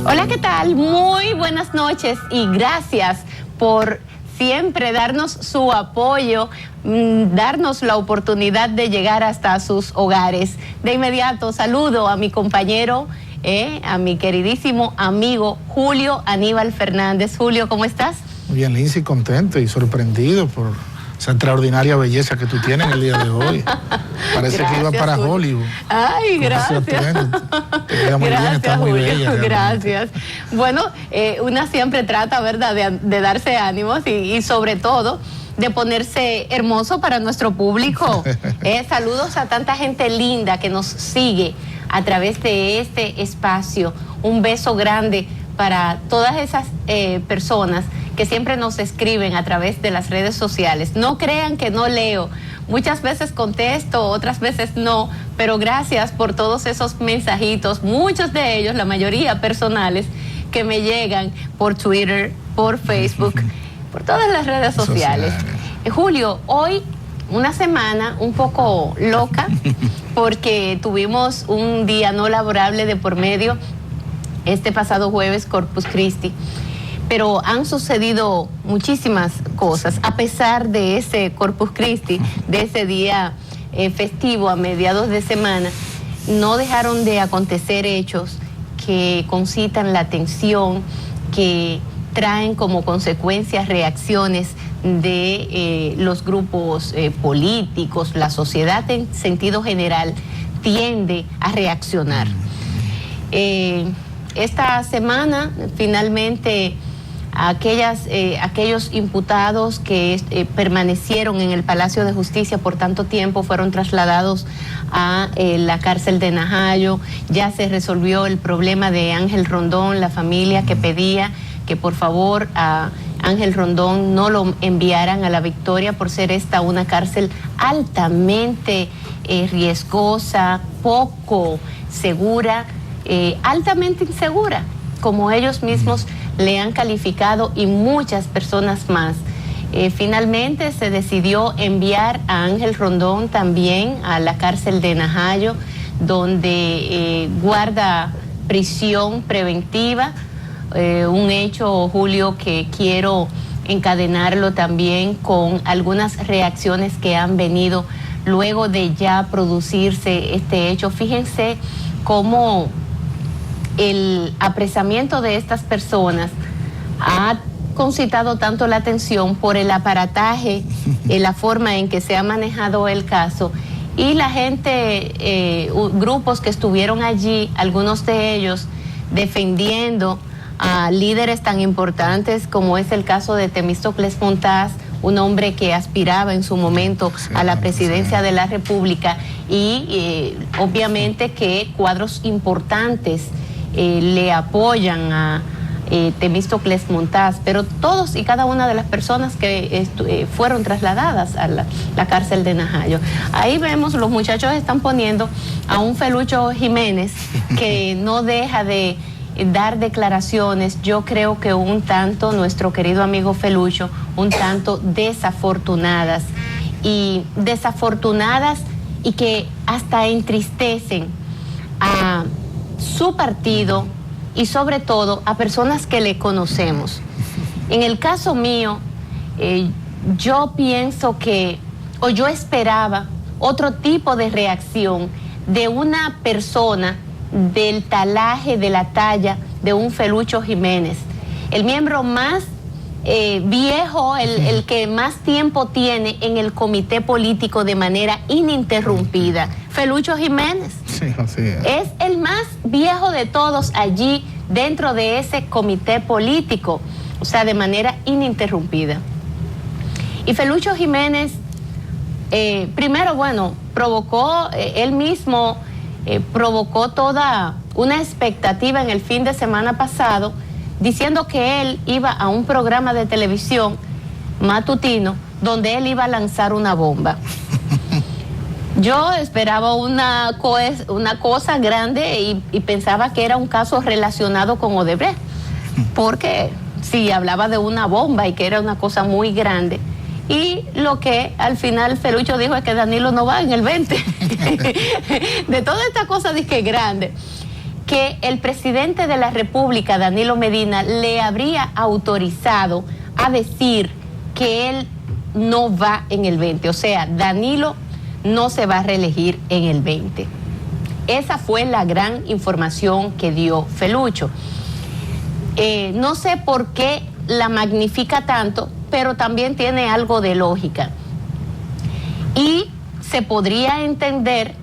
Hola, ¿qué tal? Muy buenas noches y gracias por siempre darnos su apoyo, darnos la oportunidad de llegar hasta sus hogares. De inmediato saludo a mi compañero, a mi queridísimo amigo Julio Aníbal Fernández. Julio, ¿cómo estás? Muy bien, Lindsay, contento y sorprendido por esa extraordinaria belleza que tú tienes el día de hoy. Parece gracias, que iba para Julio. Hollywood. Ay, gracias. Te queda muy gracias, bien, está muy Julio, bella. Gracias. Bueno, una siempre trata, ¿verdad?, de darse ánimos y sobre todo de ponerse hermoso para nuestro público. Saludos a tanta gente linda que nos sigue a través de este espacio. Un beso grande para todas esas personas que siempre nos escriben a través de las redes sociales. No crean que no leo. Muchas veces contesto, otras veces no, pero gracias por todos esos mensajitos, muchos de ellos, la mayoría personales, que me llegan por Twitter, por Facebook, por todas las redes sociales. Julio, hoy una semana un poco loca porque tuvimos un día no laborable de por medio este pasado jueves, Corpus Christi. Pero han sucedido muchísimas cosas, a pesar de ese Corpus Christi, de ese día festivo a mediados de semana, no dejaron de acontecer hechos que concitan la atención, que traen como consecuencias reacciones de los grupos políticos. La sociedad en sentido general tiende a reaccionar. Esta semana finalmente aquellos imputados que permanecieron en el Palacio de Justicia por tanto tiempo fueron trasladados a la cárcel de Najayo. Ya se resolvió el problema de Ángel Rondón, la familia que pedía que por favor a Ángel Rondón no lo enviaran a La Victoria por ser esta una cárcel altamente riesgosa, poco segura, altamente insegura, como ellos mismos le han calificado, y muchas personas más. Finalmente se decidió enviar a Ángel Rondón también a la cárcel de Najayo, donde guarda prisión preventiva, un hecho, Julio, que quiero encadenarlo también con algunas reacciones que han venido luego de ya producirse este hecho. Fíjense cómo el apresamiento de estas personas ha concitado tanto la atención por el aparataje, la forma en que se ha manejado el caso, y la gente, grupos que estuvieron allí, algunos de ellos defendiendo a líderes tan importantes como es el caso de Temístocles Montaz, un hombre que aspiraba en su momento a la presidencia de la República, y obviamente que cuadros importantes le apoyan a Temístocles Montaz, pero todos y cada una de las personas que fueron trasladadas a la cárcel de Najayo. Ahí vemos, los muchachos están poniendo a un Felucho Jiménez que no deja de dar declaraciones, yo creo que un tanto, nuestro querido amigo Felucho, un tanto desafortunadas y que hasta entristecen a su partido y sobre todo a personas que le conocemos. En el caso mío, yo pienso que, o yo esperaba otro tipo de reacción de una persona del talaje, de la talla de un Felucho Jiménez, el miembro más viejo, el que más tiempo tiene en el comité político de manera ininterrumpida. Felucho Jiménez es el más viejo de todos allí dentro de ese comité político, o sea, de manera ininterrumpida. Y Felucho Jiménez, primero, bueno, provocó, él mismo provocó toda una expectativa en el fin de semana pasado, diciendo que él iba a un programa de televisión matutino donde él iba a lanzar una bomba. Yo esperaba una cosa grande y pensaba que era un caso relacionado con Odebrecht, porque si hablaba de una bomba y que era una cosa muy grande, Y lo que al final Felucho dijo es que Danilo no va en el 20. De toda esta cosa de que es grande, que el presidente de la República, Danilo Medina, le habría autorizado a decir que él no va en el 20. O sea, Danilo no se va a reelegir en el 20. Esa fue la gran información que dio Felucho. No sé por qué la magnifica tanto, pero también tiene algo de lógica. Y se podría entender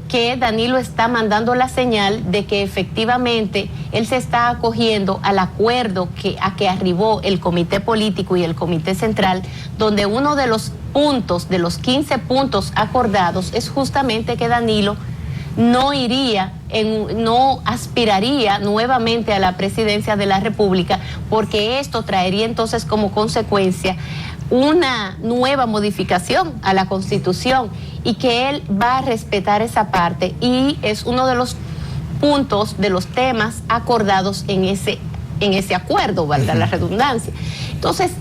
que Danilo está mandando la señal de que efectivamente él se está acogiendo al acuerdo a que arribó el comité político y el comité central, donde uno de los puntos, de los 15 puntos acordados, es justamente que Danilo no aspiraría nuevamente a la presidencia de la República, porque esto traería entonces como consecuencia una nueva modificación a la Constitución, y que él va a respetar esa parte, y es uno de los puntos, de los temas acordados en ese acuerdo, valga la redundancia. Entonces,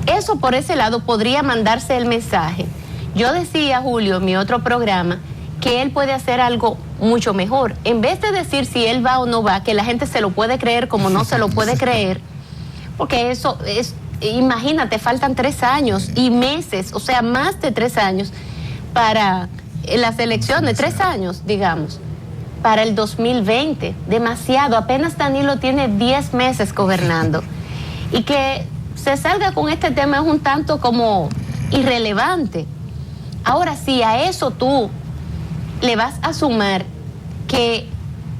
eso por ese lado podría mandarse el mensaje. Yo decía, Julio, en mi otro programa, que él puede hacer algo mucho mejor. En vez de decir si él va o no va, que la gente se lo puede creer como no se lo puede creer, porque eso es, imagínate, faltan 3 años y meses, o sea, más de 3 años para las elecciones, 3 años, digamos, para el 2020, demasiado. Apenas Danilo tiene 10 meses gobernando, y que se salga con este tema es un tanto como irrelevante. Ahora, si a eso tú le vas a sumar que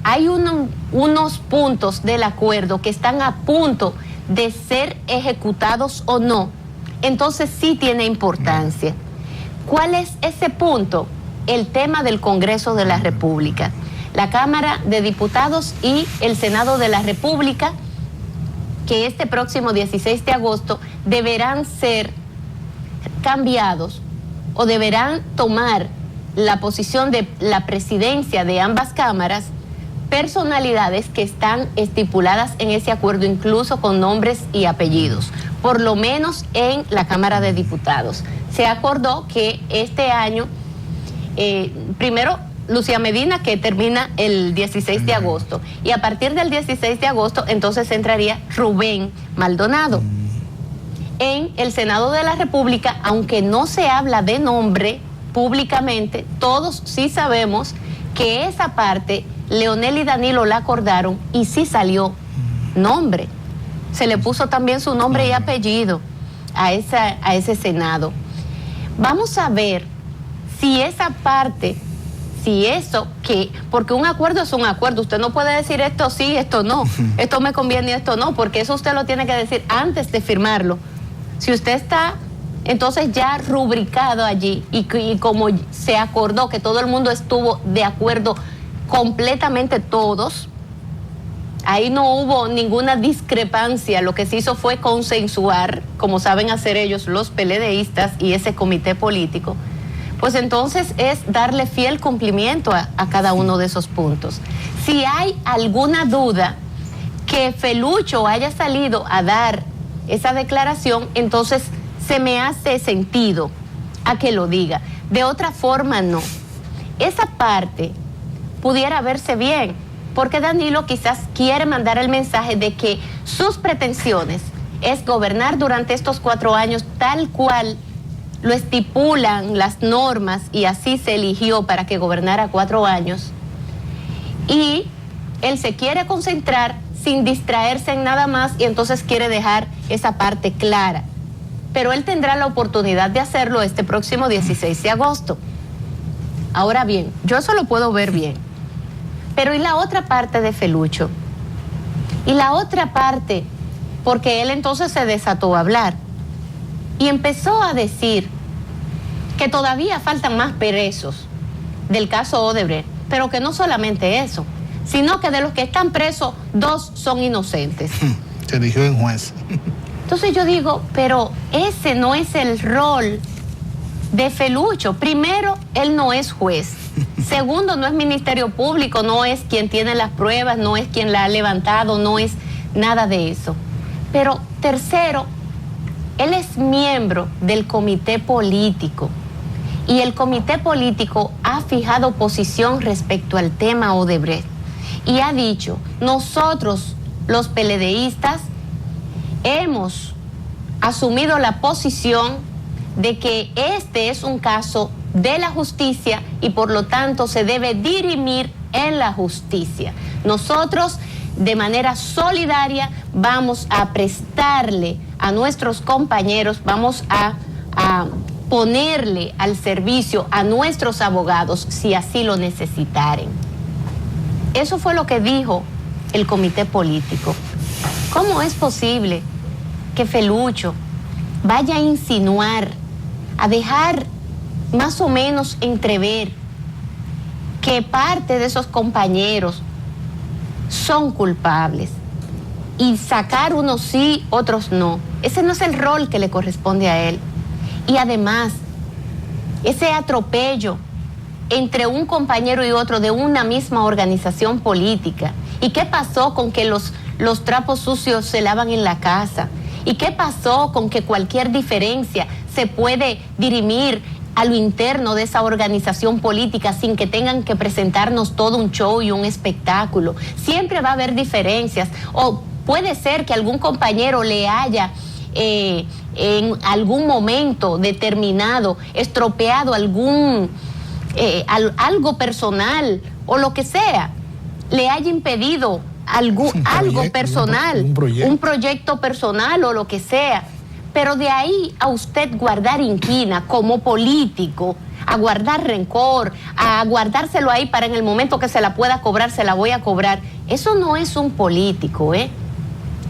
hay unos puntos del acuerdo que están a punto de ser ejecutados o no, entonces sí tiene importancia. ¿Cuál es ese punto? El tema del Congreso de la República. La Cámara de Diputados y el Senado de la República, que este próximo 16 de agosto deberán ser cambiados o deberán tomar la posición de la presidencia de ambas cámaras personalidades que están estipuladas en ese acuerdo, incluso con nombres y apellidos, por lo menos en la Cámara de Diputados. Se acordó que este año, primero Lucía Medina, que termina el 16 de agosto, y a partir del 16 de agosto entonces entraría Rubén Maldonado. En el Senado de la República, aunque no se habla de nombre públicamente, todos sí sabemos que esa parte Leonel y Danilo la acordaron, y sí salió nombre. Se le puso también su nombre y apellido a ese Senado. Vamos a ver si esa parte, si eso porque un acuerdo es un acuerdo, usted no puede decir esto sí, esto no, esto me conviene y esto no, porque eso usted lo tiene que decir antes de firmarlo. Si usted está entonces ya rubricado allí, y como se acordó que todo el mundo estuvo de acuerdo, completamente todos, ahí no hubo ninguna discrepancia, lo que se hizo fue consensuar, como saben hacer ellos, los PLDistas y ese comité político, pues entonces es darle fiel cumplimiento a cada uno de esos puntos. Si hay alguna duda que Felucho haya salido a dar esa declaración, entonces se me hace sentido a que lo diga. De otra forma, no. Esa parte pudiera verse bien, porque Danilo quizás quiere mandar el mensaje de que sus pretensiones es gobernar durante estos 4 años tal cual lo estipulan las normas, y así se eligió para que gobernara 4 años. Y él se quiere concentrar sin distraerse en nada más, y entonces quiere dejar esa parte clara. Pero él tendrá la oportunidad de hacerlo este próximo 16 de agosto. Ahora bien, yo eso lo puedo ver bien. Pero ¿y la otra parte de Felucho? Y la otra parte, porque él entonces se desató a hablar y empezó a decir que todavía faltan más presos del caso Odebrecht, pero que no solamente eso, sino que de los que están presos, 2 son inocentes. Se eligió en juez. Entonces yo digo, pero ese no es el rol de Felucho. Primero, él no es juez. Segundo, no es Ministerio Público, no es quien tiene las pruebas, no es quien la ha levantado, no es nada de eso. Pero tercero, Él es miembro del comité político y el comité político ha fijado posición respecto al tema Odebrecht y ha dicho, nosotros los PLDistas hemos asumido la posición de que este es un caso de la justicia y por lo tanto se debe dirimir en la justicia. Nosotros de manera solidaria vamos a prestarle a nuestros compañeros, vamos a ponerle al servicio a nuestros abogados si así lo necesitaren. Eso fue lo que dijo el comité político. ¿Cómo es posible que Felucho vaya a insinuar, a dejar más o menos entrever que parte de esos compañeros son culpables y sacar unos sí, otros no? Ese no es el rol que le corresponde a él. Y además, ese atropello entre un compañero y otro de una misma organización política. ¿Y qué pasó con que los trapos sucios se lavan en la casa? ¿Y qué pasó con que cualquier diferencia se puede dirimir a lo interno de esa organización política sin que tengan que presentarnos todo un show y un espectáculo? Siempre va a haber diferencias, o puede ser que algún compañero le haya en algún momento determinado estropeado algo personal o lo que sea, le haya impedido algo personal, un proyecto personal o lo que sea. Pero de ahí a usted guardar inquina como político, a guardar rencor, a guardárselo ahí para en el momento que se la pueda cobrar, se la voy a cobrar, eso no es un político, ¿eh?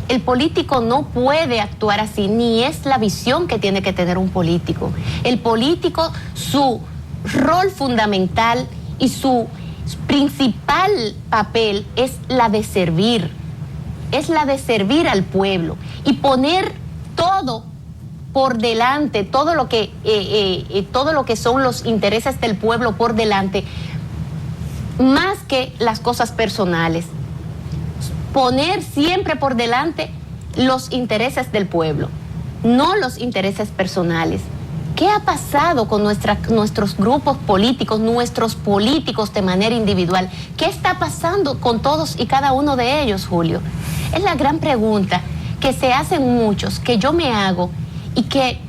El político no puede actuar así, ni es la visión que tiene que tener un político. El político, su rol fundamental y su principal papel es la de servir al pueblo y poner todo por delante, todo lo que son los intereses del pueblo por delante, más que las cosas personales. Poner siempre por delante los intereses del pueblo, no los intereses personales. ¿Qué ha pasado con nuestros grupos políticos, nuestros políticos de manera individual? ¿Qué está pasando con todos y cada uno de ellos, Julio? Es la gran pregunta que se hacen muchos, que yo me hago, y que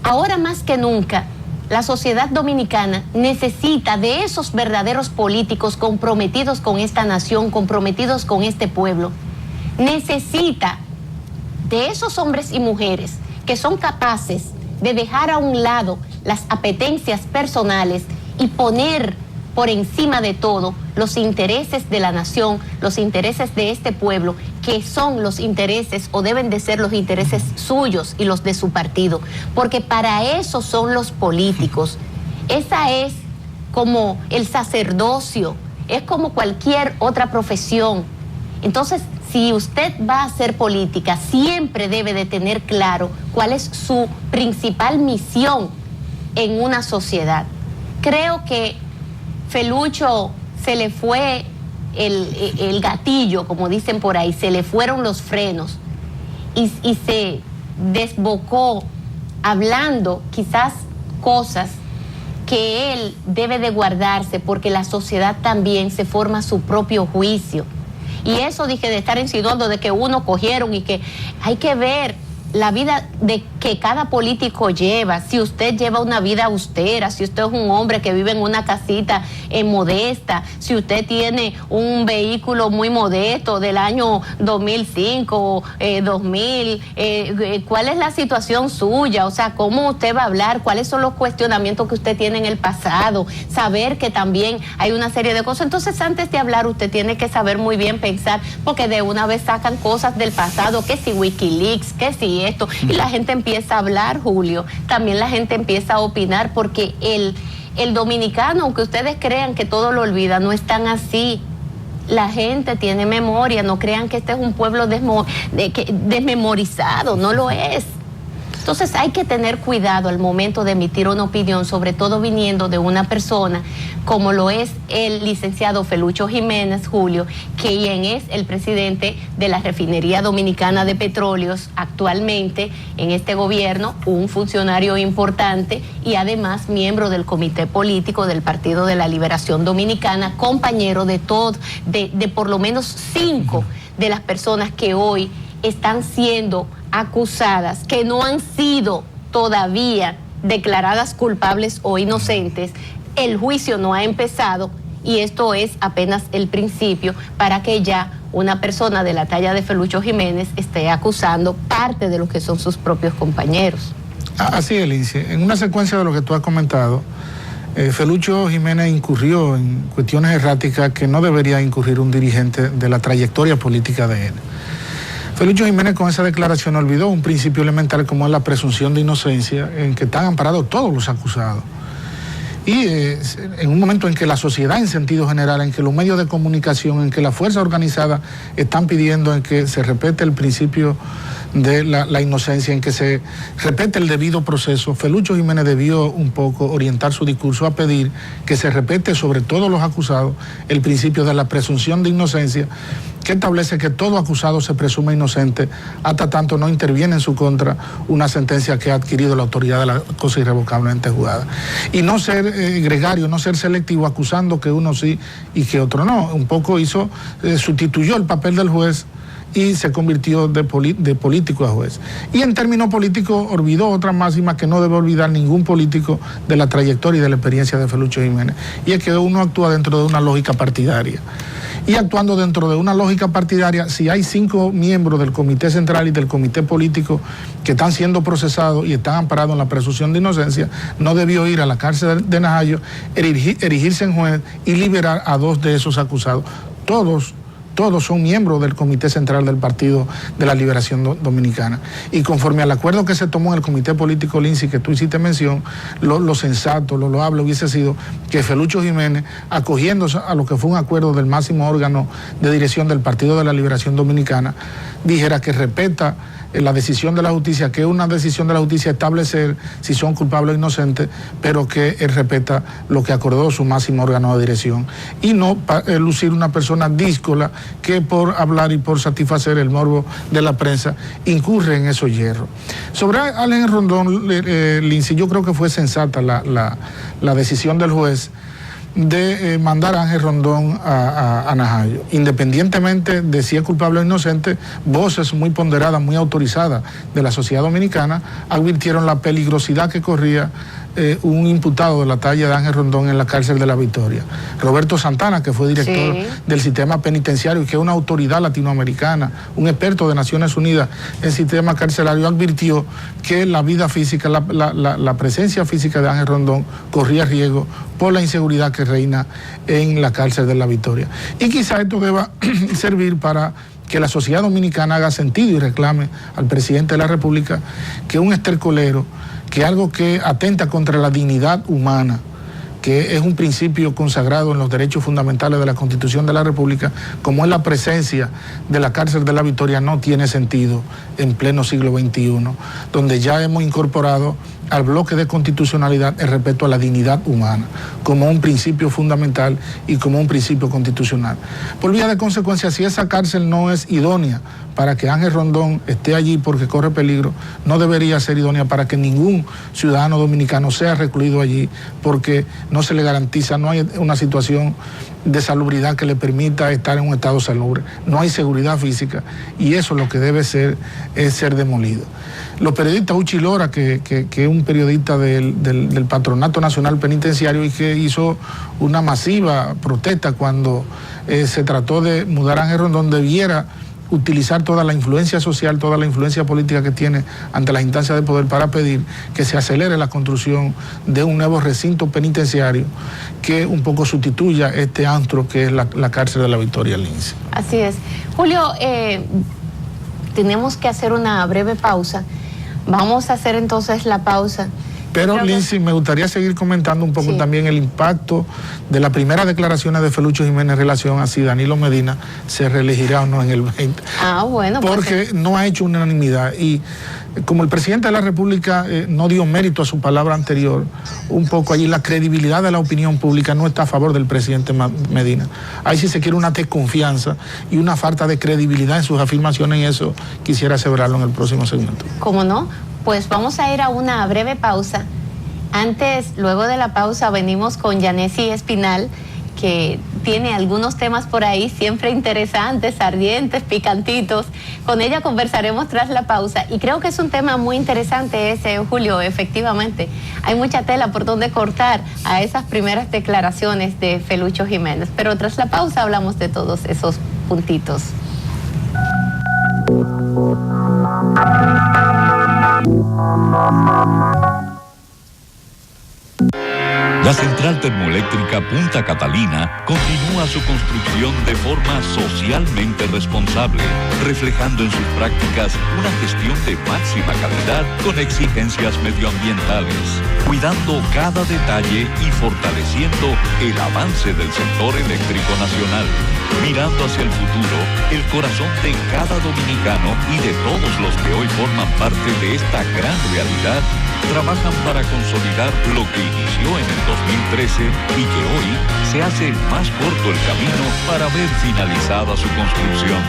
ahora más que nunca la sociedad dominicana necesita de esos verdaderos políticos comprometidos con esta nación, comprometidos con este pueblo. Necesita de esos hombres y mujeres que son capaces de dejar a un lado las apetencias personales y poner por encima de todo los intereses de la nación, los intereses de este pueblo, que son los intereses o deben de ser los intereses suyos y los de su partido, porque para eso son los políticos. Esa es como el sacerdocio, es como cualquier otra profesión. Entonces, si usted va a hacer política, siempre debe de tener claro cuál es su principal misión en una sociedad. Creo que Felucho se le fue el gatillo, como dicen por ahí, se le fueron los frenos y se desbocó hablando quizás cosas que él debe de guardarse, porque la sociedad también se forma su propio juicio. Y eso dije de estar insinuando de que uno cogieron y que hay que ver la vida de que cada político lleva. Si usted lleva una vida austera, si usted es un hombre que vive en una casita modesta, si usted tiene un vehículo muy modesto del año 2005, 2000, ¿cuál es la situación suya? O sea, ¿cómo usted va a hablar? ¿Cuáles son los cuestionamientos que usted tiene en el pasado? Saber que también hay una serie de cosas. Entonces, antes de hablar, usted tiene que saber muy bien pensar, porque de una vez sacan cosas del pasado, que si Wikileaks, que si esto, y la gente empieza a hablar, Julio, también la gente empieza a opinar, porque el dominicano, aunque ustedes crean que todo lo olvida, no es tan así. La gente tiene memoria, no crean que este es un pueblo desmemorizado, no lo es. Entonces hay que tener cuidado al momento de emitir una opinión, sobre todo viniendo de una persona como lo es el licenciado Felucho Jiménez Julio, quien es el presidente de la Refinería Dominicana de Petróleos actualmente en este gobierno, un funcionario importante y además miembro del comité político del Partido de la Liberación Dominicana, compañero de por lo menos 5 de las personas que hoy están siendo acusadas, que no han sido todavía declaradas culpables o inocentes. El juicio no ha empezado y esto es apenas el principio para que ya una persona de la talla de Felucho Jiménez esté acusando parte de lo que son sus propios compañeros. Así es, Lindsay. En una secuencia de lo que tú has comentado, Felucho Jiménez incurrió en cuestiones erráticas que no debería incurrir un dirigente de la trayectoria política de él. Felucho Jiménez con esa declaración olvidó un principio elemental como es la presunción de inocencia en que están amparados todos los acusados. Y en un momento en que la sociedad en sentido general, en que los medios de comunicación, en que las fuerzas organizadas están pidiendo en que se respete el principio de la inocencia, en que se respete el debido proceso, Felucho Jiménez debió un poco orientar su discurso a pedir que se respete sobre todos los acusados el principio de la presunción de inocencia, que establece que todo acusado se presume inocente hasta tanto no interviene en su contra una sentencia que ha adquirido la autoridad de la cosa irrevocablemente juzgada. Y no ser gregario, no ser selectivo, acusando que uno sí y que otro no. Un poco sustituyó el papel del juez y se convirtió de político a juez. Y en términos políticos olvidó otra máxima que no debe olvidar ningún político de la trayectoria y de la experiencia de Felucho Jiménez, y es que uno actúa dentro de una lógica partidaria. Y actuando dentro de una lógica partidaria, si hay 5 miembros del Comité Central y del Comité Político que están siendo procesados y están amparados en la presunción de inocencia, no debió ir a la cárcel de Najayo, erigirse en juez y liberar a 2 de esos acusados. Todos son miembros del Comité Central del Partido de la Liberación Dominicana. Y conforme al acuerdo que se tomó en el Comité Político Lindsay, que tú hiciste mención, lo sensato, lo loable hubiese sido que Felucho Jiménez, acogiéndose a lo que fue un acuerdo del máximo órgano de dirección del Partido de la Liberación Dominicana, dijera que respeta la decisión de la justicia, que es una decisión de la justicia establecer si son culpables o inocentes, pero que él respeta lo que acordó su máximo órgano de dirección, y no lucir una persona díscola que por hablar y por satisfacer el morbo de la prensa incurre en esos hierros. Sobre Ángel Rondón, Lindsay, yo creo que fue sensata la decisión del juez de mandar a Ángel Rondón a Najayo. Independientemente de si es culpable o inocente, voces muy ponderadas, muy autorizadas de la sociedad dominicana advirtieron la peligrosidad que corría un imputado de la talla de Ángel Rondón en la cárcel de La Victoria. Roberto Santana, que fue director del sistema penitenciario y que es una autoridad latinoamericana, un experto de Naciones Unidas en sistema carcelario, advirtió que la vida física, la presencia física de Ángel Rondón corría riesgo por la inseguridad que reina en la cárcel de La Victoria. Y quizá esto deba servir para que la sociedad dominicana haga sentido y reclame al presidente de la República que un estercolero, que algo que atenta contra la dignidad humana, que es un principio consagrado en los derechos fundamentales de la Constitución de la República, como es la presencia de la cárcel de La Victoria, no tiene sentido en pleno siglo XXI, donde ya hemos incorporado al bloque de constitucionalidad el respeto a la dignidad humana como un principio fundamental y como un principio constitucional. Por vía de consecuencia, si esa cárcel no es idónea para que Ángel Rondón esté allí porque corre peligro, no debería ser idónea para que ningún ciudadano dominicano sea recluido allí, porque no se le garantiza, no hay una situación de salubridad que le permita estar en un estado salubre, no hay seguridad física, y eso lo que debe ser es ser demolido. Los periodistas, Uchi Lora, que es un periodista del Patronato Nacional Penitenciario y que hizo una masiva protesta cuando se trató de mudar a Ángel Rondón, debiera utilizar toda la influencia social, toda la influencia política que tiene ante las instancias de poder para pedir que se acelere la construcción de un nuevo recinto penitenciario que un poco sustituya este antro que es la cárcel de La Victoria, Lindsay. Así es. Julio, tenemos que hacer una breve pausa. Vamos a hacer entonces la pausa Pero, Lindsay, me gustaría seguir comentando un poco también el impacto de las primeras declaraciones de Felucho Jiménez en relación a si Danilo Medina se reelegirá o no en el 20. Bueno. Porque no ha hecho unanimidad. Y como el presidente de la República no dio mérito a su palabra anterior, un poco allí la credibilidad de la opinión pública no está a favor del presidente Medina. Ahí sí se quiere una desconfianza y una falta de credibilidad en sus afirmaciones, y eso quisiera aseverarlo en el próximo segmento. ¿Cómo no? Pues vamos a ir a una breve pausa. Antes, luego de la pausa, venimos con Yanesi Espinal, que tiene algunos temas por ahí siempre interesantes, ardientes, picantitos. Con ella conversaremos tras la pausa y creo que es un tema muy interesante ese, Julio. Efectivamente, hay mucha tela por donde cortar a esas primeras declaraciones de Felucho Jiménez, pero tras la pausa hablamos de todos esos puntitos. La central termoeléctrica Punta Catalina continúa su construcción de forma socialmente responsable, reflejando en sus prácticas una gestión de máxima calidad con exigencias medioambientales, cuidando cada detalle y fortaleciendo el avance del sector eléctrico nacional. Mirando hacia el futuro, el corazón de cada dominicano y de todos los que hoy forman parte de esta gran realidad trabajan para consolidar lo que inició en el 2013 y que hoy se hace más corto el camino para ver finalizada su construcción.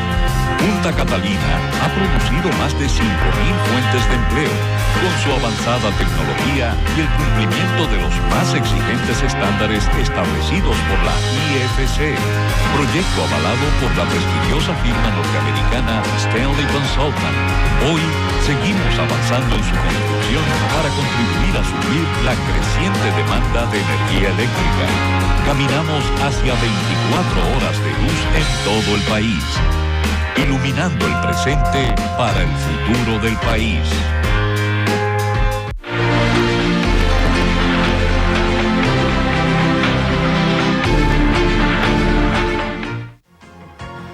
Punta Catalina ha producido más de 5.000 fuentes de empleo, con su avanzada tecnología y el cumplimiento de los más exigentes estándares establecidos por la IFC, proyecto avalado por la prestigiosa firma norteamericana Stanley Consultant. Hoy seguimos avanzando en su construcción para contribuir a suplir la creciente demanda de energía eléctrica. Caminamos hacia 24 horas de luz en todo el país, iluminando el presente para el futuro del país.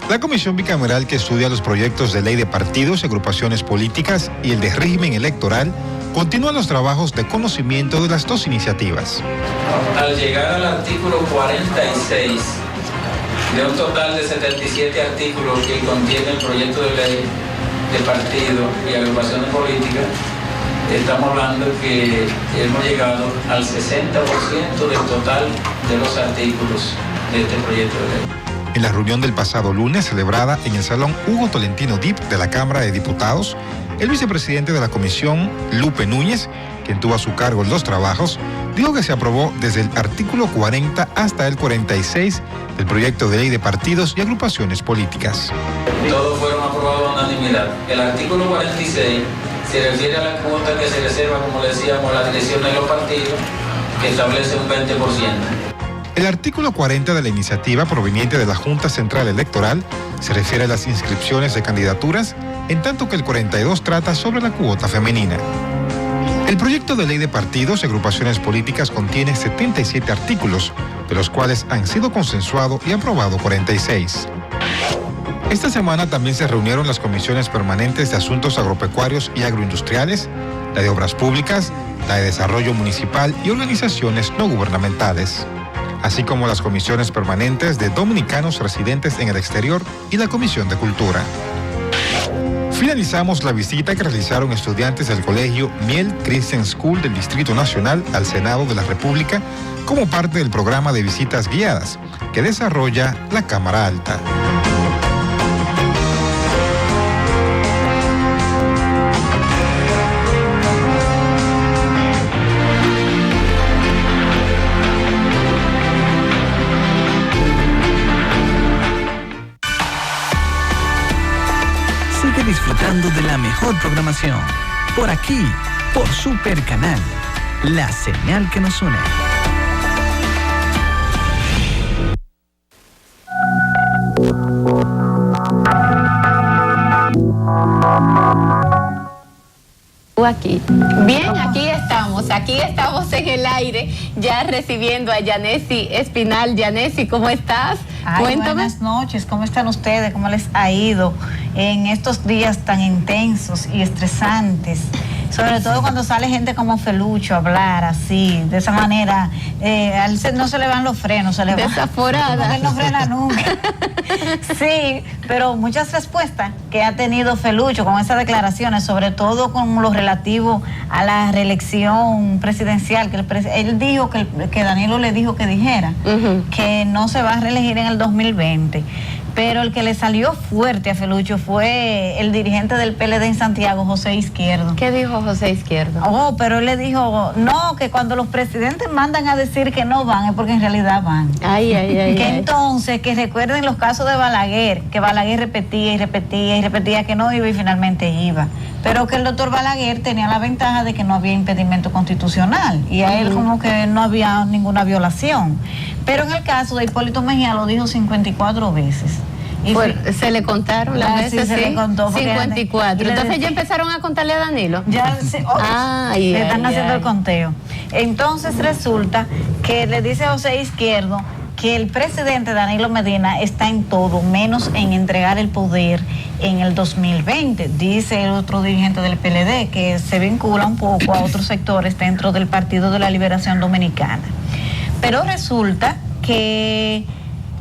La comisión bicameral que estudia los proyectos de ley de partidos y agrupaciones políticas y el de régimen electoral continúa los trabajos de conocimiento de las dos iniciativas. Al llegar al artículo 46, de un total de 77 artículos que contiene el proyecto de ley de partidos y agrupaciones políticas, estamos hablando que hemos llegado al 60% del total de los artículos de este proyecto de ley. En la reunión del pasado lunes, celebrada en el Salón Hugo Tolentino Dip de la Cámara de Diputados, el vicepresidente de la comisión, Lupe Núñez, quien tuvo a su cargo los trabajos, dijo que se aprobó desde el artículo 40 hasta el 46 del proyecto de ley de partidos y agrupaciones políticas. Todos fueron aprobados a unanimidad. El artículo 46 se refiere a la cuota que se reserva, como le decíamos, a la dirección de los partidos, que establece un 20%. El artículo 40 de la iniciativa proveniente de la Junta Central Electoral se refiere a las inscripciones de candidaturas, en tanto que el 42 trata sobre la cuota femenina. El proyecto de ley de partidos y agrupaciones políticas contiene 77 artículos, de los cuales han sido consensuados y aprobados 46. Esta semana también se reunieron las comisiones permanentes de asuntos agropecuarios y agroindustriales, la de obras públicas, la de desarrollo municipal y organizaciones no gubernamentales, así como las comisiones permanentes de dominicanos residentes en el exterior y la Comisión de Cultura. Finalizamos la visita que realizaron estudiantes del colegio Miel Christian School del Distrito Nacional al Senado de la República como parte del programa de visitas guiadas que desarrolla la Cámara Alta. Sigue disfrutando de la mejor programación. Por aquí, por Super Canal, la señal que nos une. Aquí. Bien, aquí estamos en el aire, ya recibiendo a Yanesi Espinal. Yanesi, ¿cómo estás? Cuéntame. Buenas noches, ¿cómo están ustedes? ¿Cómo les ha ido en estos días tan intensos y estresantes Sobre todo cuando sale gente como Felucho a hablar así, de esa manera, a él no se le van los frenos, se le va. Desaforada. Él no frena nunca. Sí, pero muchas respuestas que ha tenido Felucho con esas declaraciones, sobre todo con lo relativo a la reelección presidencial, que él dijo que Danilo le dijo que dijera que no se va a reelegir en el 2020. Pero el que le salió fuerte a Felucho fue el dirigente del PLD en Santiago, José Izquierdo. ¿Qué dijo José Izquierdo? Oh, pero él le dijo, no, que cuando los presidentes mandan a decir que no van, es porque en realidad van. Ay. Entonces, que recuerden los casos de Balaguer, que Balaguer repetía y repetía y repetía que no iba y finalmente iba. Pero que el doctor Balaguer tenía la ventaja de que no había impedimento constitucional y a él como que no había ninguna violación. Pero en el caso de Hipólito Mejía lo dijo 54 veces. Y se le contaron las veces, se le contó 54. Entonces ya empezaron a contarle a Danilo. Ya le están haciendo el conteo. Entonces resulta que le dice a José Izquierdo que el presidente Danilo Medina está en todo, menos en entregar el poder en el 2020. Dice el otro dirigente del PLD que se vincula un poco a otros sectores dentro del Partido de la Liberación Dominicana. Pero resulta que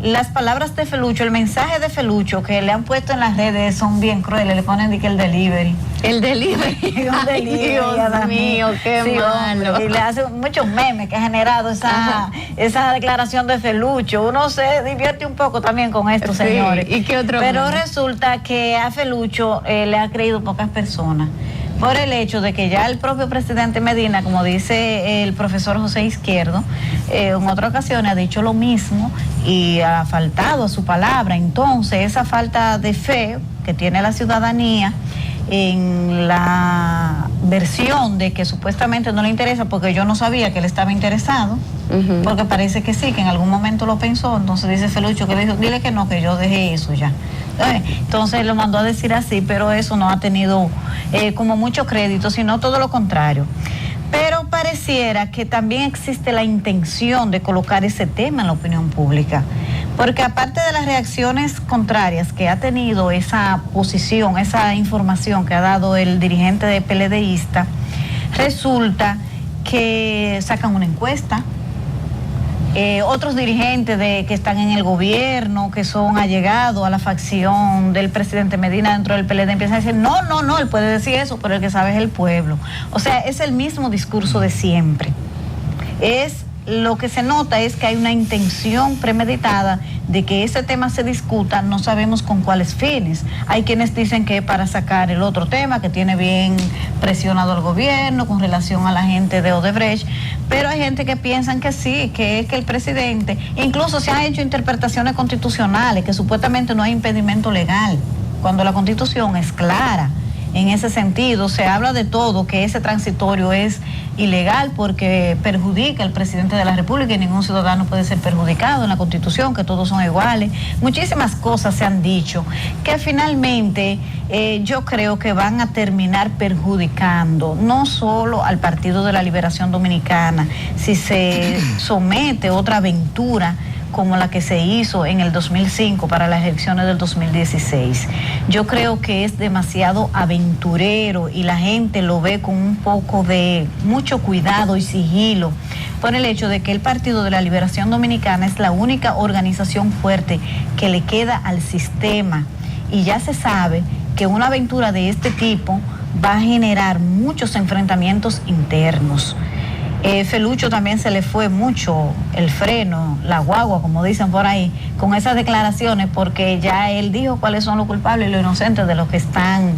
las palabras de Felucho, el mensaje de Felucho que le han puesto en las redes son bien crueles, le ponen que el delivery. El delivery. Ay, Dios mío, qué malo. Y le hacen muchos memes que ha generado esa declaración de Felucho. Uno se divierte un poco también con esto, señores. ¿Y qué otro Pero meme? resulta que a Felucho le ha creído pocas personas, por el hecho de que ya el propio presidente Medina, como dice el profesor José Izquierdo, en otras ocasiones ha dicho lo mismo y ha faltado a su palabra. Entonces, esa falta de fe que tiene la ciudadanía en la versión de que supuestamente no le interesa, porque yo no sabía que él estaba interesado, porque parece que sí, que en algún momento lo pensó. Entonces dice Felucho que le dijo, dile que no, que yo dejé eso ya. Entonces lo mandó a decir así, pero eso no ha tenido como mucho crédito, sino todo lo contrario. Pero pareciera que también existe la intención de colocar ese tema en la opinión pública, porque aparte de las reacciones contrarias que ha tenido esa posición, esa información que ha dado el dirigente de PLDista, resulta que sacan una encuesta. Otros dirigentes que están en el gobierno, que son allegados a la facción del presidente Medina dentro del PLD, empiezan a decir, no, él puede decir eso, pero el que sabe es el pueblo. O sea, es el mismo discurso de siempre. Lo que se nota es que hay una intención premeditada de que ese tema se discuta, no sabemos con cuáles fines. Hay quienes dicen que es para sacar el otro tema que tiene bien presionado al gobierno con relación a la gente de Odebrecht, pero hay gente que piensan que sí, que es que el presidente, incluso se han hecho interpretaciones constitucionales, que supuestamente no hay impedimento legal, cuando la Constitución es clara. En ese sentido, se habla de todo, que ese transitorio es ilegal porque perjudica al presidente de la República y ningún ciudadano puede ser perjudicado en la Constitución, que todos son iguales. Muchísimas cosas se han dicho que finalmente yo creo que van a terminar perjudicando no solo al Partido de la Liberación Dominicana, si se somete otra aventura como la que se hizo en el 2005 para las elecciones del 2016. Yo creo que es demasiado aventurero y la gente lo ve con un poco de mucho cuidado y sigilo por el hecho de que el Partido de la Liberación Dominicana es la única organización fuerte que le queda al sistema y ya se sabe que una aventura de este tipo va a generar muchos enfrentamientos internos. Felucho también se le fue mucho el freno, la guagua, como dicen por ahí, con esas declaraciones, porque ya él dijo cuáles son los culpables y los inocentes de los que están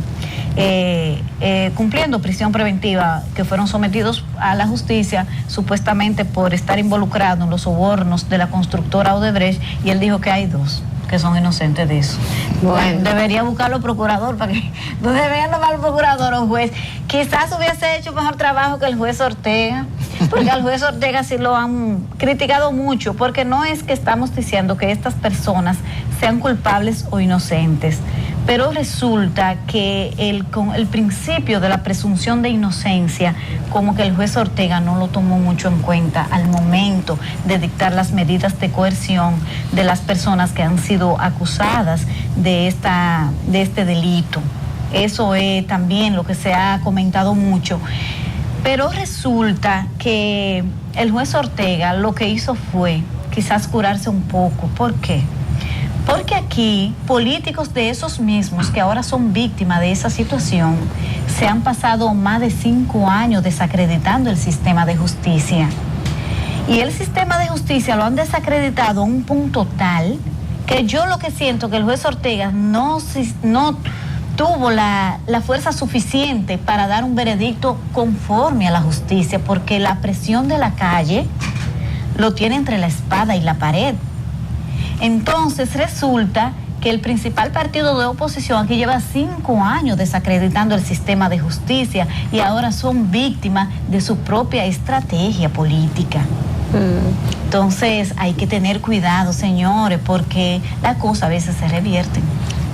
cumpliendo prisión preventiva, que fueron sometidos a la justicia supuestamente por estar involucrados en los sobornos de la constructora Odebrecht, y él dijo que hay 2 que son inocentes de eso. Bueno, debería buscarlo procurador, para que no debería nomar procurador o juez. Quizás hubiese hecho mejor trabajo que el juez Ortega, porque al juez Ortega sí lo han criticado mucho, porque no es que estamos diciendo que estas personas sean culpables o inocentes, pero resulta que el principio de la presunción de inocencia, como que el juez Ortega no lo tomó mucho en cuenta al momento de dictar las medidas de coerción de las personas que han sido acusadas de este delito. Eso es también lo que se ha comentado mucho. Pero resulta que el juez Ortega lo que hizo fue quizás curarse un poco. ¿Por qué? Porque aquí políticos de esos mismos que ahora son víctimas de esa situación se han pasado más de 5 años desacreditando el sistema de justicia. Y el sistema de justicia lo han desacreditado a un punto tal que yo lo que siento que el juez Ortega no tuvo la fuerza suficiente para dar un veredicto conforme a la justicia, porque la presión de la calle lo tiene entre la espada y la pared. Entonces resulta que el principal partido de oposición aquí lleva 5 años desacreditando el sistema de justicia y ahora son víctimas de su propia estrategia política. Entonces hay que tener cuidado, señores, porque las cosas a veces se revierten.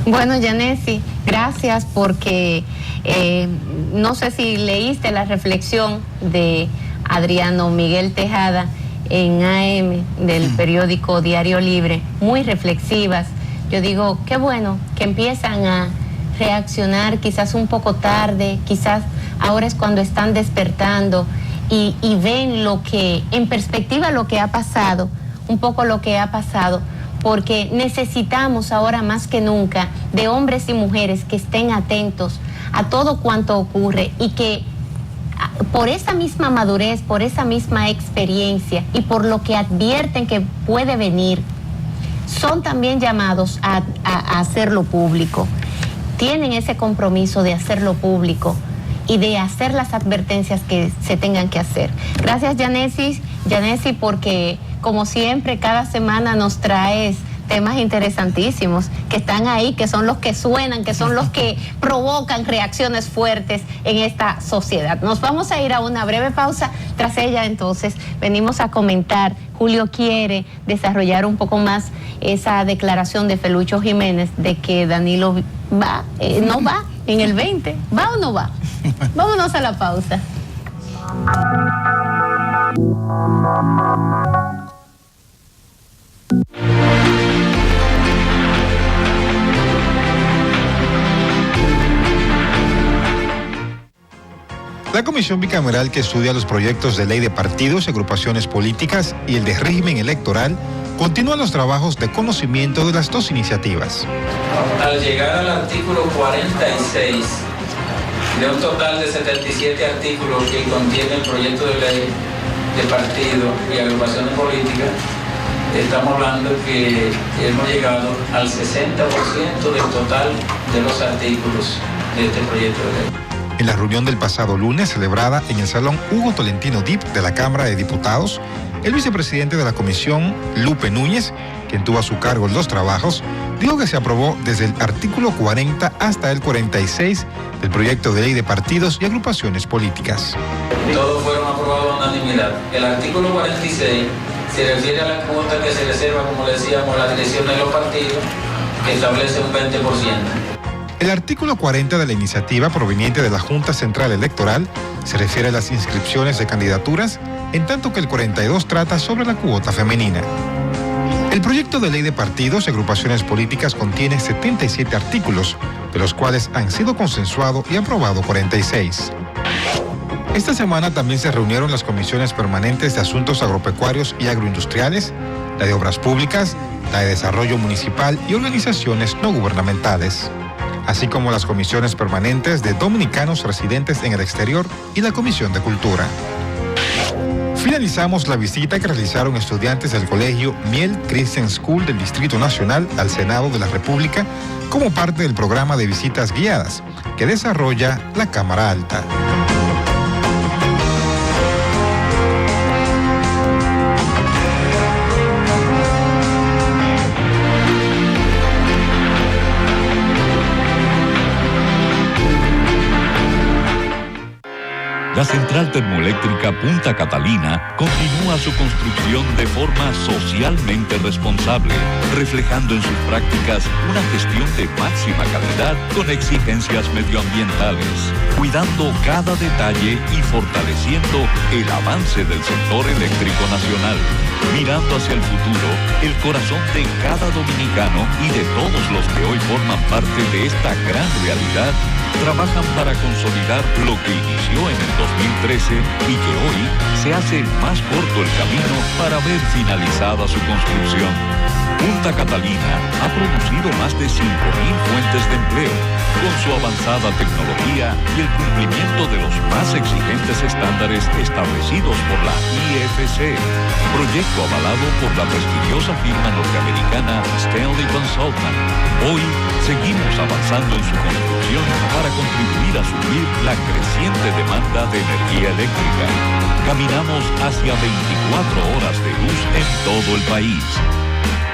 Bueno, Yanesi, gracias porque no sé si leíste la reflexión de Adriano Miguel Tejada en AM del periódico Diario Libre, muy reflexivas. Yo digo, qué bueno que empiezan a reaccionar quizás un poco tarde, quizás ahora es cuando están despertando y ven lo que, en perspectiva lo que ha pasado, un poco lo que ha pasado, porque necesitamos ahora más que nunca de hombres y mujeres que estén atentos a todo cuanto ocurre y que por esa misma madurez, por esa misma experiencia y por lo que advierten que puede venir, son también llamados a hacerlo público. Tienen ese compromiso de hacerlo público y de hacer las advertencias que se tengan que hacer. Gracias, Yanesi, porque como siempre cada semana nos traes temas interesantísimos que están ahí, que son los que suenan, que son los que provocan reacciones fuertes en esta sociedad. Nos vamos a ir a una breve pausa. Tras ella, entonces, venimos a comentar. Julio quiere desarrollar un poco más esa declaración de Felucho Jiménez de que Danilo va, no va en el 20. ¿Va o no va? Vámonos a la pausa. La comisión bicameral que estudia los proyectos de ley de partidos y agrupaciones políticas y el de régimen electoral continúa los trabajos de conocimiento de las dos iniciativas. Al llegar al artículo 46 de un total de 77 artículos que contiene el proyecto de ley de partido y agrupaciones políticas, estamos hablando que hemos llegado al 60% del total de los artículos de este proyecto de ley. En la reunión del pasado lunes, celebrada en el Salón Hugo Tolentino Dip de la Cámara de Diputados, el vicepresidente de la comisión, Lupe Núñez, quien tuvo a su cargo los trabajos, dijo que se aprobó desde el artículo 40 hasta el 46 del proyecto de ley de partidos y agrupaciones políticas. Todos fueron aprobados a unanimidad. El artículo 46 se refiere a la cuota que se reserva, como le decíamos, a la dirección de los partidos, que establece un 20%. El artículo 40 de la iniciativa proveniente de la Junta Central Electoral se refiere a las inscripciones de candidaturas, en tanto que el 42 trata sobre la cuota femenina. El proyecto de ley de partidos y agrupaciones políticas contiene 77 artículos, de los cuales han sido consensuados y aprobados 46. Esta semana también se reunieron las comisiones permanentes de asuntos agropecuarios y agroindustriales, la de obras públicas, la de desarrollo municipal y organizaciones no gubernamentales, así como las comisiones permanentes de dominicanos residentes en el exterior y la Comisión de Cultura. Finalizamos la visita que realizaron estudiantes del colegio Miel Christian School del Distrito Nacional al Senado de la República como parte del programa de visitas guiadas que desarrolla la Cámara Alta. La central termoeléctrica Punta Catalina continúa su construcción de forma socialmente responsable, reflejando en sus prácticas una gestión de máxima calidad con exigencias medioambientales, cuidando cada detalle y fortaleciendo el avance del sector eléctrico nacional. Mirando hacia el futuro, el corazón de cada dominicano y de todos los que hoy forman parte de esta gran realidad trabajan para consolidar lo que inició en el 2013 y que hoy se hace más corto el camino para ver finalizada su construcción. Punta Catalina ha producido más de 5.000 fuentes de empleo, con su avanzada tecnología y el cumplimiento de los más exigentes estándares establecidos por la IFC, proyecto avalado por la prestigiosa firma norteamericana Stanley Consultant. Hoy seguimos avanzando en su construcción para contribuir a suplir la creciente demanda de energía eléctrica. Caminamos hacia 24 horas de luz en todo el país,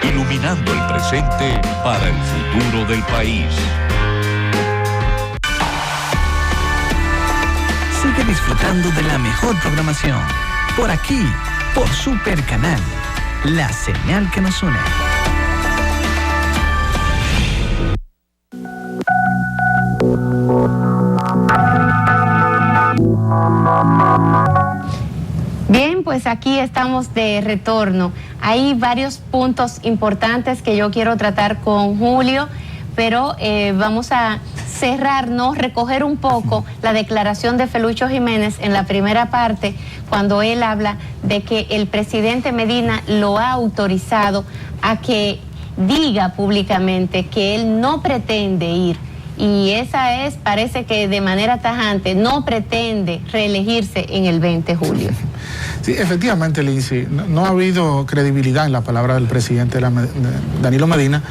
iluminando el presente para el futuro del país. Sigue disfrutando de la mejor programación, por aquí, por Super Canal, la señal que nos une. Bien, pues aquí estamos de retorno. Hay varios puntos importantes que yo quiero tratar con Julio, pero vamos a cerrarnos, recoger un poco la declaración de Felucho Jiménez en la primera parte, cuando él habla de que el presidente Medina lo ha autorizado a que diga públicamente que él no pretende ir. Y esa es, parece que de manera tajante, no pretende reelegirse en el 20 de julio. Sí, efectivamente, Lindsay, no ha habido credibilidad en la palabra del presidente Danilo Medina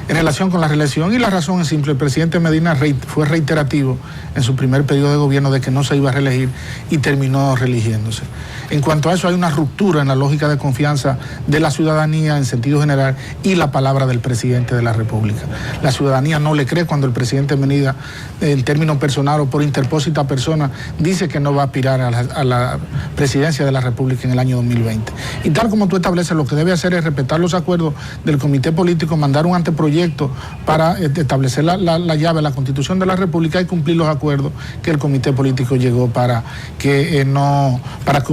en relación con la reelección, y la razón es simple: el presidente Medina fue reiterativo en su primer periodo de gobierno de que no se iba a reelegir y terminó reeligiéndose. En cuanto a eso, hay una ruptura en la lógica de confianza de la ciudadanía en sentido general y la palabra del presidente de la República. La ciudadanía no le cree cuando el presidente Medina, en términos personal o por interpósita persona, dice que no va a aspirar a la presidencia de la República en el año 2020. Y tal como tú estableces, lo que debe hacer es respetar los acuerdos del comité político, mandar un anteproyecto para establecer la llave a la Constitución de la República y cumplir los acuerdos que el comité político llegó para que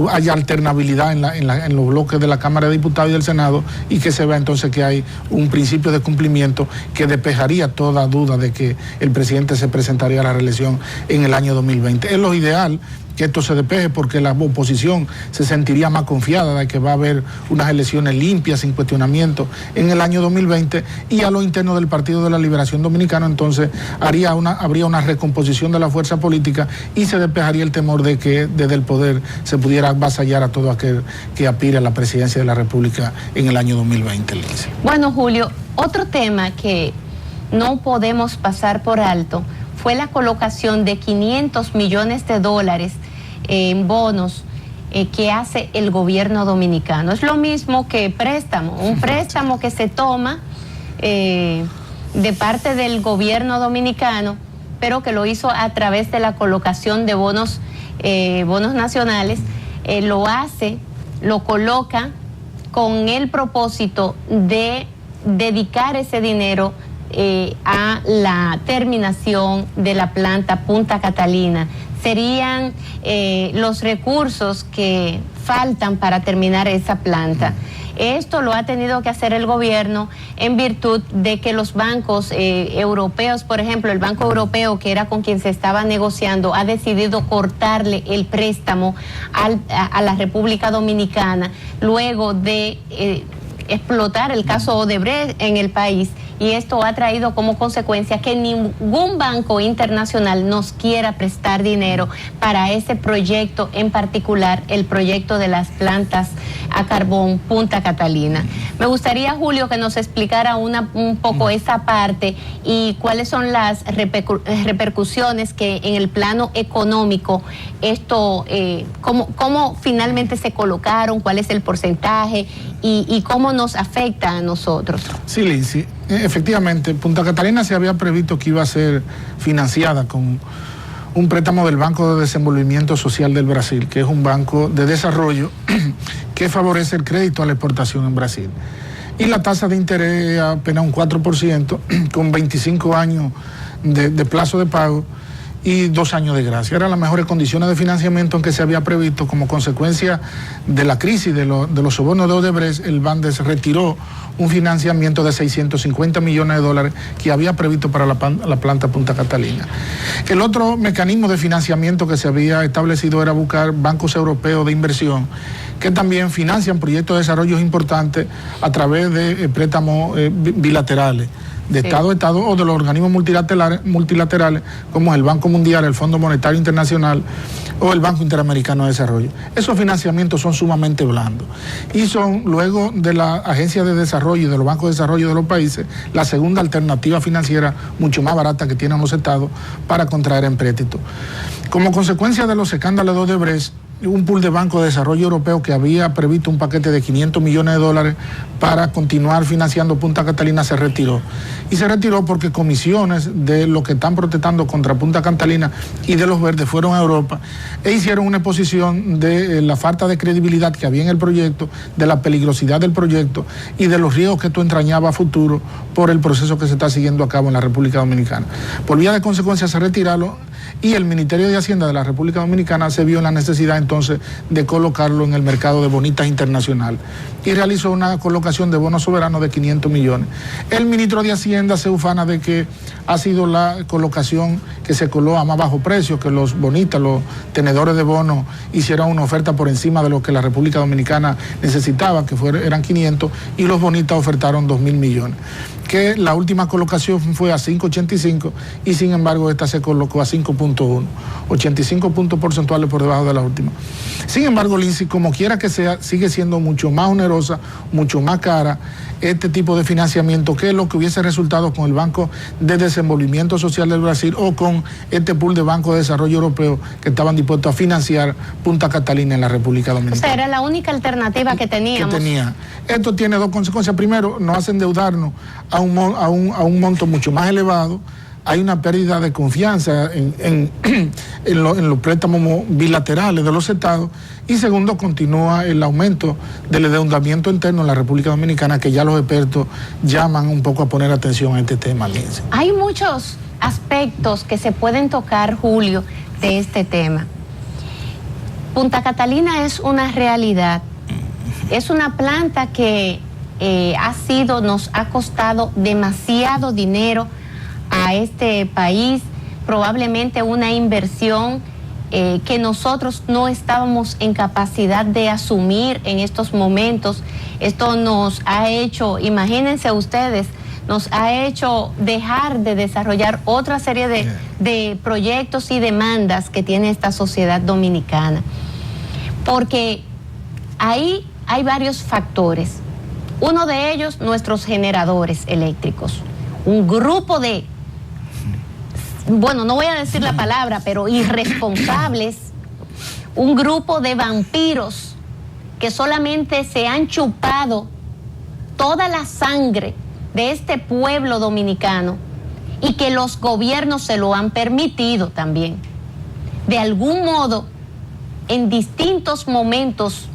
haya alternabilidad en los bloques de la Cámara de Diputados y del Senado, y que se vea entonces que hay un principio de cumplimiento que despejaría toda duda de que el presidente se presentaría a la reelección en el año 2020. Es lo ideal que esto se despeje, porque la oposición se sentiría más confiada de que va a haber unas elecciones limpias, sin cuestionamiento, en el año 2020, y a lo interno del Partido de la Liberación Dominicana entonces habría una recomposición de la fuerza política y se despejaría el temor de que desde el poder se pudiera avasallar a todo aquel que aspire a la presidencia de la República en el año 2020. Bueno, Julio, otro tema que no podemos pasar por alto fue la colocación de $500 millones en bonos que hace el gobierno dominicano. Es lo mismo que un préstamo que se toma de parte del gobierno dominicano, pero que lo hizo a través de la colocación de bonos nacionales. Lo coloca con el propósito de dedicar ese dinero a la terminación de la planta Punta Catalina. Serían los recursos que faltan para terminar esa planta. Esto lo ha tenido que hacer el gobierno en virtud de que los bancos europeos, por ejemplo, el Banco Europeo, que era con quien se estaba negociando, ha decidido cortarle el préstamo a la República Dominicana luego de explotar el caso Odebrecht en el país, y esto ha traído como consecuencia que ningún banco internacional nos quiera prestar dinero para ese proyecto, en particular el proyecto de las plantas a carbón Punta Catalina. Me gustaría, Julio, que nos explicara un poco esa parte y cuáles son las repercusiones que en el plano económico esto, cómo finalmente se colocaron, cuál es el porcentaje y cómo nos afecta a nosotros. Sí, Lindsay, efectivamente, Punta Catalina se había previsto que iba a ser financiada con un préstamo del Banco de Desenvolvimiento Social del Brasil, que es un banco de desarrollo que favorece el crédito a la exportación en Brasil. Y la tasa de interés es apenas un 4%, con 25 años de plazo de pago, y 2 años de gracia. Eran las mejores condiciones de financiamiento en que se había previsto. Como consecuencia de la crisis de los sobornos de Odebrecht, el Bandes retiró un financiamiento de 650 millones de dólares que había previsto para la planta Punta Catalina. El otro mecanismo de financiamiento que se había establecido era buscar bancos europeos de inversión que también financian proyectos de desarrollo importantes a través de préstamos bilaterales de Estado a Estado o de los organismos multilaterales como el Banco Mundial, el Fondo Monetario Internacional o el Banco Interamericano de Desarrollo. Esos financiamientos son sumamente blandos y son, luego de la Agencia de Desarrollo y de los bancos de desarrollo de los países, la segunda alternativa financiera mucho más barata que tienen los estados para contraer empréstitos. Como consecuencia de los escándalos de Odebrecht, un pool de Banco de Desarrollo Europeo que había previsto un paquete de 500 millones de dólares para continuar financiando Punta Catalina se retiró. Y se retiró porque comisiones de los que están protestando contra Punta Catalina y de los verdes fueron a Europa e hicieron una exposición de la falta de credibilidad que había en el proyecto, de la peligrosidad del proyecto y de los riesgos que esto entrañaba a futuro por el proceso que se está siguiendo a cabo en la República Dominicana. Por vía de consecuencia se retiró y el Ministerio de Hacienda de la República Dominicana se vio en la necesidad entonces de colocarlo en el mercado de bonitas internacional y realizó una colocación de bonos soberanos de 500 millones. El ministro de Hacienda se ufana de que ha sido la colocación que se coló a más bajo precio, que los bonistas, los tenedores de bonos hicieron una oferta por encima de lo que la República Dominicana necesitaba, que eran 500, y los bonistas ofertaron 2.000 millones. Que la última colocación fue a 5.85 y sin embargo esta se colocó a 5.1, 85 puntos porcentuales por debajo de la última. Sin embargo, Lindsay, como quiera que sea, sigue siendo mucho más onerosa, mucho más cara este tipo de financiamiento que lo que hubiese resultado con el Banco de Desenvolvimiento Social del Brasil o con este pool de Banco de Desarrollo Europeo que estaban dispuestos a financiar Punta Catalina en la República Dominicana. O sea, era la única alternativa que teníamos. Esto tiene dos consecuencias. Primero, nos hace endeudarnos a un monto mucho más elevado. Hay una pérdida de confianza en los préstamos bilaterales de los estados. Y segundo, continúa el aumento del endeudamiento interno en la República Dominicana, que ya los expertos llaman un poco a poner atención a este tema, Lindsay. Hay muchos aspectos que se pueden tocar, Julio, de este tema. Punta Catalina es una realidad. Es una planta que nos ha costado demasiado dinero a este país, probablemente una inversión que nosotros no estábamos en capacidad de asumir en estos momentos. Esto nos ha hecho, imagínense ustedes, nos ha hecho dejar de desarrollar otra serie de proyectos y demandas que tiene esta sociedad dominicana. Porque ahí hay varios factores. Uno de ellos, nuestros generadores eléctricos. Un grupo de, bueno, no voy a decir la palabra, pero irresponsables, un grupo de vampiros que solamente se han chupado toda la sangre de este pueblo dominicano y que los gobiernos se lo han permitido también. De algún modo, en distintos momentos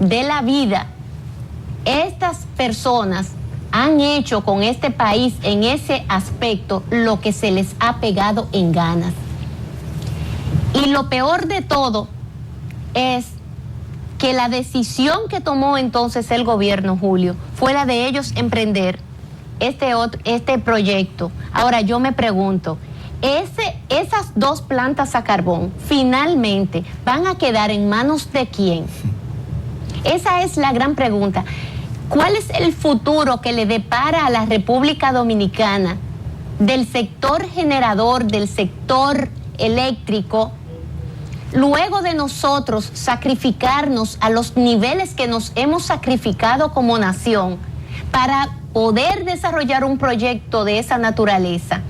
de la vida, estas personas han hecho con este país en ese aspecto lo que se les ha pegado en ganas. Y lo peor de todo es que la decisión que tomó entonces el gobierno, Julio, fue la de ellos emprender este proyecto. Ahora yo me pregunto, esas dos plantas a carbón finalmente van a quedar en manos de quién? Esa es la gran pregunta. ¿Cuál es el futuro que le depara a la República Dominicana del sector generador, del sector eléctrico, luego de nosotros sacrificarnos a los niveles que nos hemos sacrificado como nación para poder desarrollar un proyecto de esa naturaleza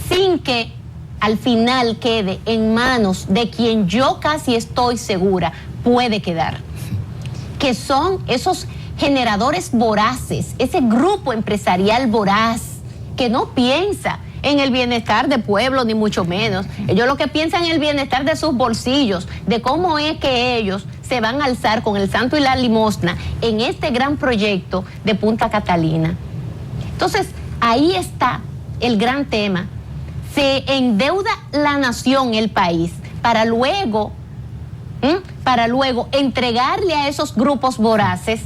sin que al final quede en manos de quien yo casi estoy segura puede quedar? Que son esos generadores voraces, ese grupo empresarial voraz que no piensa en el bienestar del pueblo, ni mucho menos. Ellos lo que piensan en el bienestar de sus bolsillos, de cómo es que ellos se van a alzar con el santo y la limosna en este gran proyecto de Punta Catalina. Entonces, ahí está el gran tema. se endeuda la nación, el país, para luego entregarle a esos grupos voraces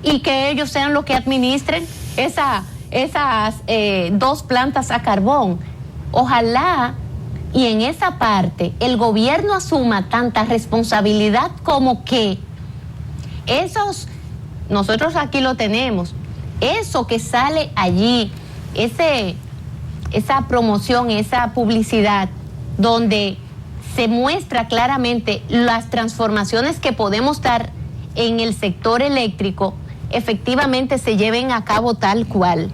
y que ellos sean los que administren esas 2 plantas a carbón. Ojalá y en esa parte el gobierno asuma tanta responsabilidad como que nosotros aquí lo tenemos, eso que sale allí, esa promoción, esa publicidad, donde se muestra claramente las transformaciones que podemos dar en el sector eléctrico, efectivamente se lleven a cabo tal cual.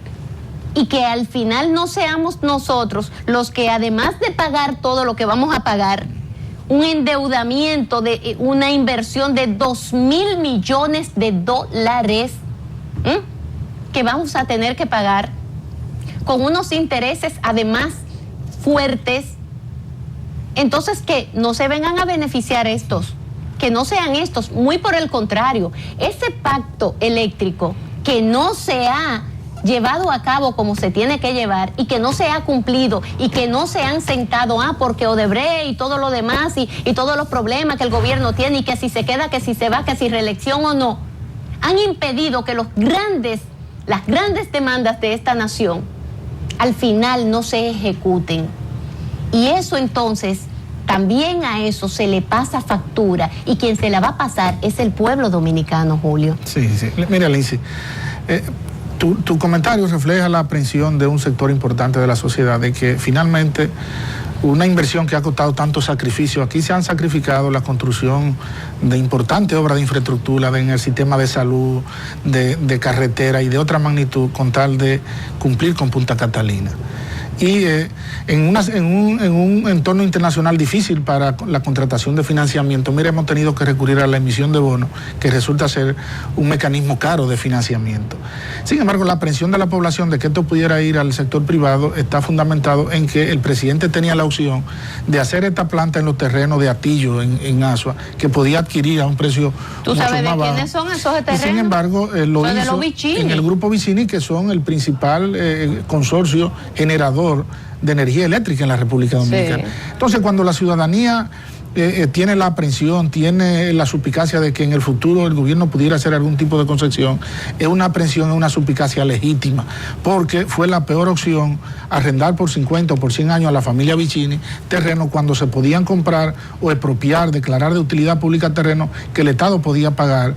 Y que al final no seamos nosotros los que, además de pagar todo lo que vamos a pagar, un endeudamiento de una inversión de $2,000 millones que vamos a tener que pagar, con unos intereses además fuertes. Entonces, que no se vengan a beneficiar estos, que no sean estos, muy por el contrario, ese pacto eléctrico que no se ha llevado a cabo como se tiene que llevar y que no se ha cumplido y que no se han sentado, porque Odebrecht y todo lo demás y todos los problemas que el gobierno tiene y que si se queda, que si se va, que si reelección o no, han impedido que las grandes demandas de esta nación al final no se ejecuten. Y eso entonces, también a eso se le pasa factura, y quien se la va a pasar es el pueblo dominicano, Julio. Sí. Mira, Lindsay, tu comentario refleja la aprensión de un sector importante de la sociedad, de que finalmente una inversión que ha costado tanto sacrificio, aquí se han sacrificado la construcción de importantes obras de infraestructura en el sistema de salud, de carretera y de otra magnitud, con tal de cumplir con Punta Catalina. Y en un entorno internacional difícil para la contratación de financiamiento, mira, hemos tenido que recurrir a la emisión de bonos, que resulta ser un mecanismo caro de financiamiento. Sin embargo, la aprensión de la población de que esto pudiera ir al sector privado está fundamentado en que el presidente tenía la opción de hacer esta planta en los terrenos de Atillo, en Asua, que podía adquirir a un precio ¿Tú mucho sabes más de bajo. quiénes son esos terrenos? Y sin embargo, lo hizo en el grupo Vicini, que son el principal consorcio generador de energía eléctrica en la República Dominicana. Sí. Entonces, cuando la ciudadanía tiene la aprensión, tiene la suspicacia de que en el futuro el gobierno pudiera hacer algún tipo de concesión, es una aprensión, es una suspicacia legítima, porque fue la peor opción arrendar por 50 o por 100 años a la familia Vicini terreno cuando se podían comprar o expropiar, declarar de utilidad pública terreno que el Estado podía pagar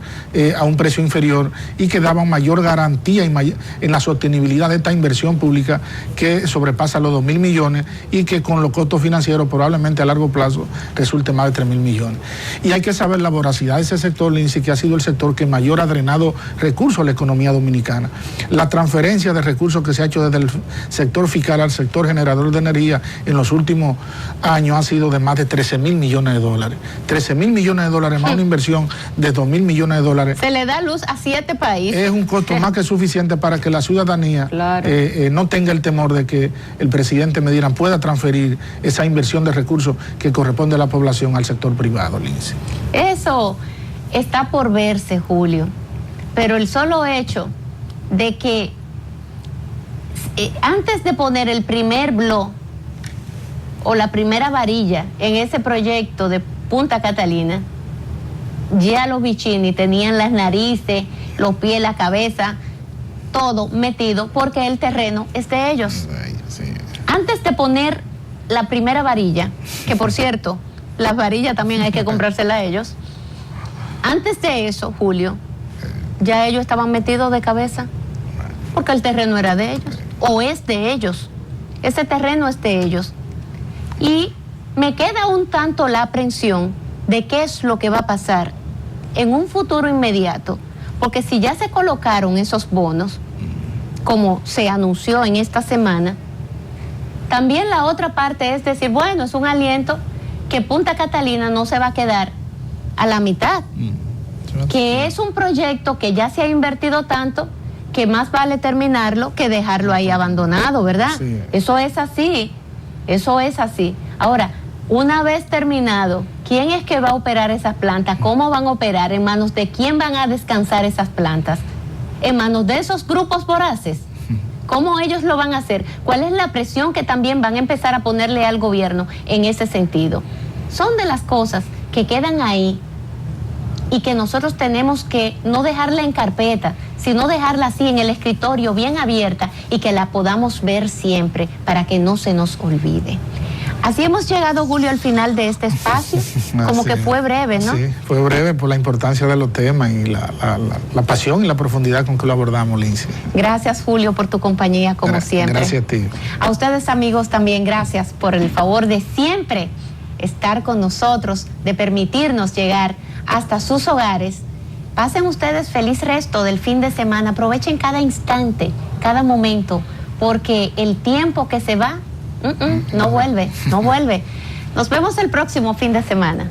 a un precio inferior y que daban mayor garantía en la sostenibilidad de esta inversión pública que sobrepasa los 2,000 millones y que con los costos financieros probablemente a largo plazo resulta más de 3,000 millones. Y hay que saber la voracidad de ese sector, Lindsay, que ha sido el sector que mayor ha drenado recursos a la economía dominicana. La transferencia de recursos que se ha hecho desde el sector fiscal al sector generador de energía en los últimos años ha sido de más de 13,000 millones de dólares. 13,000 millones de dólares más una inversión de 2,000 millones de dólares. Se le da luz a 7 países. Es un costo más que suficiente para que la ciudadanía no tenga el temor de que el presidente Medina pueda transferir esa inversión de recursos que corresponde a la población al sector privado, Lindsay. Eso está por verse, Julio, pero el solo hecho de que antes de poner el primer bloque o la primera varilla en ese proyecto de Punta Catalina, ya los Vicini tenían las narices, los pies, la cabeza, todo metido porque el terreno es de ellos. Sí. Antes de poner la primera varilla, que por cierto, las varillas también hay que comprárselas a ellos. Antes de eso, Julio, ya ellos estaban metidos de cabeza, porque el terreno era de ellos, o es de ellos. Ese terreno es de ellos. Y me queda un tanto la aprensión de qué es lo que va a pasar en un futuro inmediato, porque si ya se colocaron esos bonos, como se anunció en esta semana, también la otra parte es decir, bueno, es un aliento que Punta Catalina no se va a quedar a la mitad, que es un proyecto que ya se ha invertido tanto que más vale terminarlo que dejarlo ahí abandonado, ¿verdad? Sí. Eso es así. Ahora, una vez terminado, ¿quién es que va a operar esas plantas? ¿Cómo van a operar? ¿En manos de quién van a descansar esas plantas? ¿En manos de esos grupos voraces? ¿Cómo ellos lo van a hacer? ¿Cuál es la presión que también van a empezar a ponerle al gobierno en ese sentido? Son de las cosas que quedan ahí y que nosotros tenemos que no dejarla en carpeta, sino dejarla así en el escritorio bien abierta y que la podamos ver siempre para que no se nos olvide. Así hemos llegado, Julio, al final de este espacio. Como que fue breve, ¿no? Sí, fue breve por la importancia de los temas y la pasión y la profundidad con que lo abordamos, Lindsay. Gracias, Julio, por tu compañía, como siempre. Gracias a ti. A ustedes, amigos, también gracias por el favor de siempre estar con nosotros, de permitirnos llegar hasta sus hogares. Pasen ustedes feliz resto del fin de semana. Aprovechen cada instante, cada momento, porque el tiempo que se va no vuelve, no vuelve. Nos vemos el próximo fin de semana.